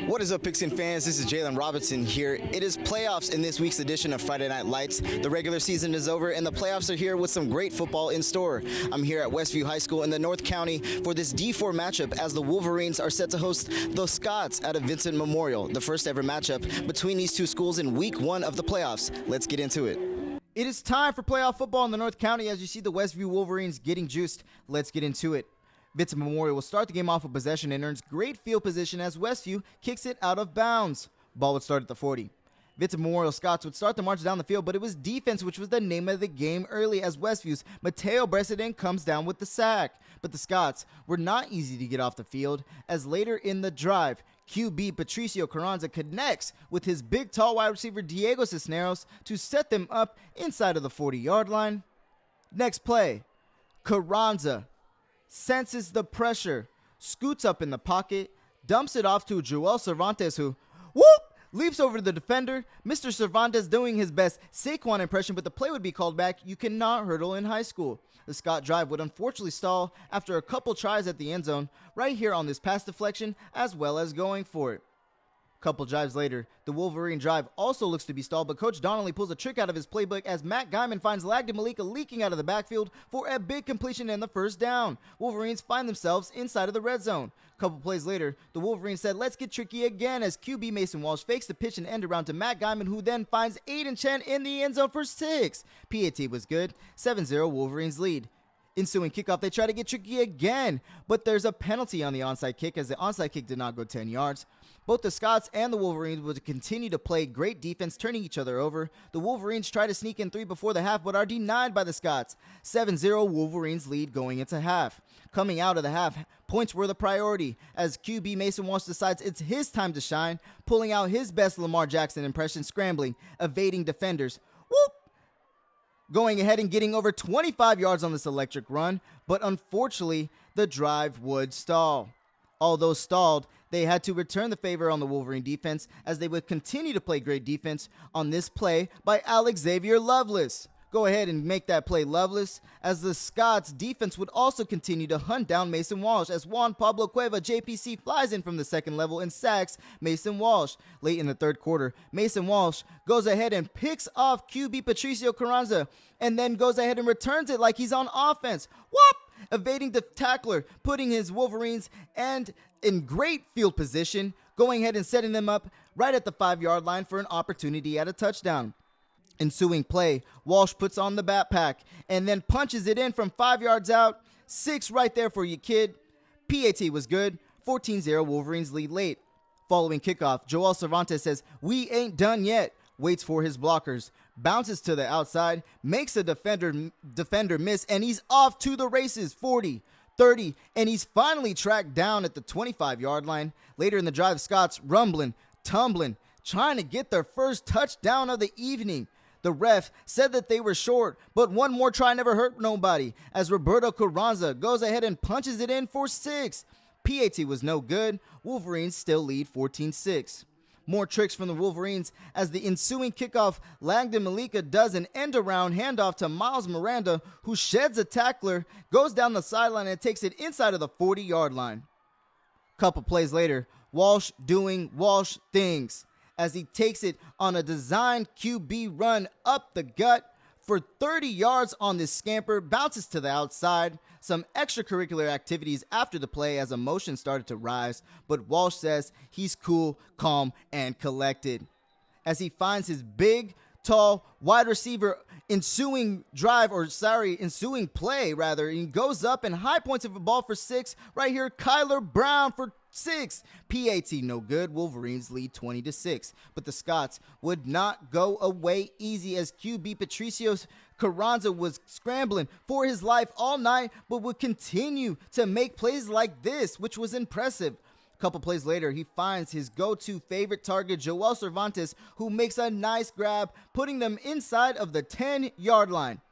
What is up, Pigskin fans? This is Jalen Robinson here. It is playoffs in this week's edition of Friday Night Lights. The regular season is over, and the playoffs are here with some great football in store. I'm here at Westview High School in the North County for this D4 matchup as the Wolverines are set to host the Scots at a Vincent Memorial, the first ever matchup between these two schools in week one of the playoffs. Let's get into it. It is time for playoff football in the North County as you see the Westview Wolverines getting juiced. Let's get into it. Vincent Memorial will start the game off with possession and earns great field position as Westview kicks it out of bounds. Ball would start at the 40. Vincent Memorial Scots would start the march down the field, but it was defense which was the name of the game early as Westview's Mateo Breseden comes down with the sack. But the Scots were not easy to get off the field as later in the drive, QB Patricio Carranza connects with his big tall wide receiver Diego Cisneros to set them up inside of the 40-yard line. Next play, Carranza senses the pressure, scoots up in the pocket, dumps it off to Joel Cervantes who, leaps over to the defender. Mr. Cervantes doing his best Saquon impression, but the play would be called back. You cannot hurdle in high school. The Scott drive would unfortunately stall after a couple tries at the end zone right here on this pass deflection as well as going for it. Couple drives later, the Wolverine drive also looks to be stalled, but Coach Donnelly pulls a trick out of his playbook as Matt Guyman finds Lagda Malika leaking out of the backfield for a big completion and the first down. Wolverines find themselves inside of the red zone. Couple plays later, the Wolverines said, let's get tricky again as QB Mason Walsh fakes the pitch and end around to Matt Guyman, who then finds Aiden Chen in the end zone for 6. PAT was good. 7-0 Wolverines lead. Ensuing kickoff, they try to get tricky again, but there's a penalty on the onside kick as the onside kick did not go 10 yards. Both the Scots and the Wolverines would continue to play great defense, turning each other over. The Wolverines try to sneak in 3 before the half, but are denied by the Scots. 7-0 Wolverines lead going into half. Coming out of the half, points were the priority as QB Mason Walsh decides it's his time to shine, pulling out his best Lamar Jackson impression, scrambling, evading defenders. Going ahead and getting over 25 yards on this electric run, but unfortunately, the drive would stall. Although stalled, they had to return the favor on the Wolverine defense as they would continue to play great defense on this play by Alex Xavier Lovelace. Go ahead and make that play, Lovelace, as the Scots defense would also continue to hunt down Mason Walsh as Juan Pablo Cueva JPC flies in from the second level and sacks Mason Walsh. Late in the third quarter, Mason Walsh goes ahead and picks off QB Patricio Carranza and then goes ahead and returns it like he's on offense. Evading the tackler, putting his Wolverines and in great field position, going ahead and setting them up right at the 5-yard line for an opportunity at a touchdown. Ensuing play, Walsh puts on the backpack and then punches it in from 5 yards out. 6 right there for you, kid. PAT was good. 14-0 Wolverines lead late. Following kickoff, Joel Cervantes says, "We ain't done yet." Waits for his blockers, bounces to the outside, makes a defender miss, and he's off to the races. 40, 30, and he's finally tracked down at the 25-yard line. Later in the drive, Scots rumbling, tumbling, trying to get their first touchdown of the evening. The ref said that they were short, but one more try never hurt nobody as Roberto Carranza goes ahead and punches it in for 6. PAT was no good. Wolverines still lead 14-6. More tricks from the Wolverines as the ensuing kickoff, Lagda Malika does an end-around handoff to Miles Miranda, who sheds a tackler, goes down the sideline and takes it inside of the 40-yard line. Couple plays later, Walsh doing Walsh things as he takes it on a designed QB run up the gut for 30 yards on this scamper, bounces to the outside. Some extracurricular activities after the play as emotion started to rise, but Walsh says he's cool, calm, and collected. As he finds his big, tall wide receiver ensuing play, he goes up and high points of a ball for 6. Right here, Kyler Brown for 6. PAT no good. Wolverines lead 20-6. But the Scots would not go away easy as QB Patricio Carranza was scrambling for his life all night, but would continue to make plays like this, which was impressive. A couple plays later, he finds his go-to favorite target, Joel Cervantes, who makes a nice grab, putting them inside of the 10-yard line.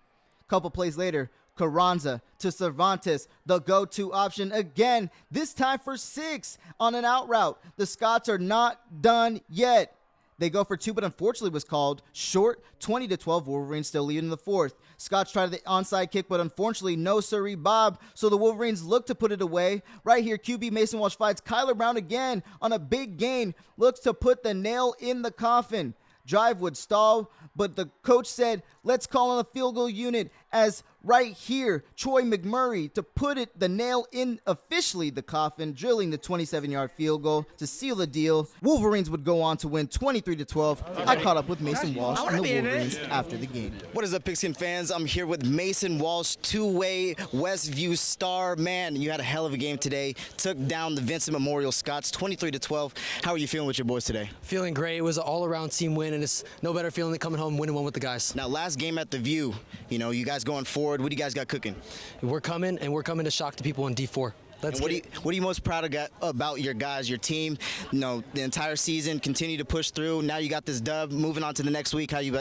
A couple plays later, Carranza to Cervantes, the go-to option again, this time for 6 on an out route. The Scots are not done yet. They go for two, but unfortunately was called short. 20-12, Wolverines still leading in the fourth. Scotch tried the onside kick, but unfortunately no sirree Bob, so the Wolverines look to put it away. Right here, QB Mason Walsh fights Kyler Brown again on a big gain, looks to put the nail in the coffin. Drive would stall, but the coach said, let's call on the field goal unit, as right here, Troy McMurray to put the nail in officially the coffin, drilling the 27-yard field goal to seal the deal. Wolverines would go on to win 23-12. I caught up with Mason Walsh and the Wolverines after the game. What is up, Pigskin fans? I'm here with Mason Walsh, two-way Westview star. Man, you had a hell of a game today. Took down the Vincent Memorial Scots 23-12. How are you feeling with your boys today? Feeling great. It was an all-around team win, and it's no better feeling than coming home and winning one with the guys. Now, last game at the View, you guys going forward. What do you guys got cooking? We're coming to shock the people in D4. What are you most proud of about your guys, your team? The entire season, continue to push through. Now you got this dub. Moving on to the next week. How you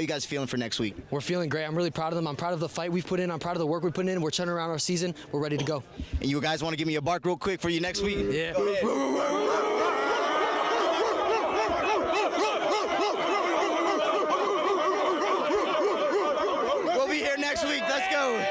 guys feeling for next week? We're feeling great. I'm really proud of them. I'm proud of the fight we've put in. I'm proud of the work we put in. We're turning around our season. We're ready to go. And you guys want to give me a bark real quick for you next week? Yeah. We'll be here next week. Let's go.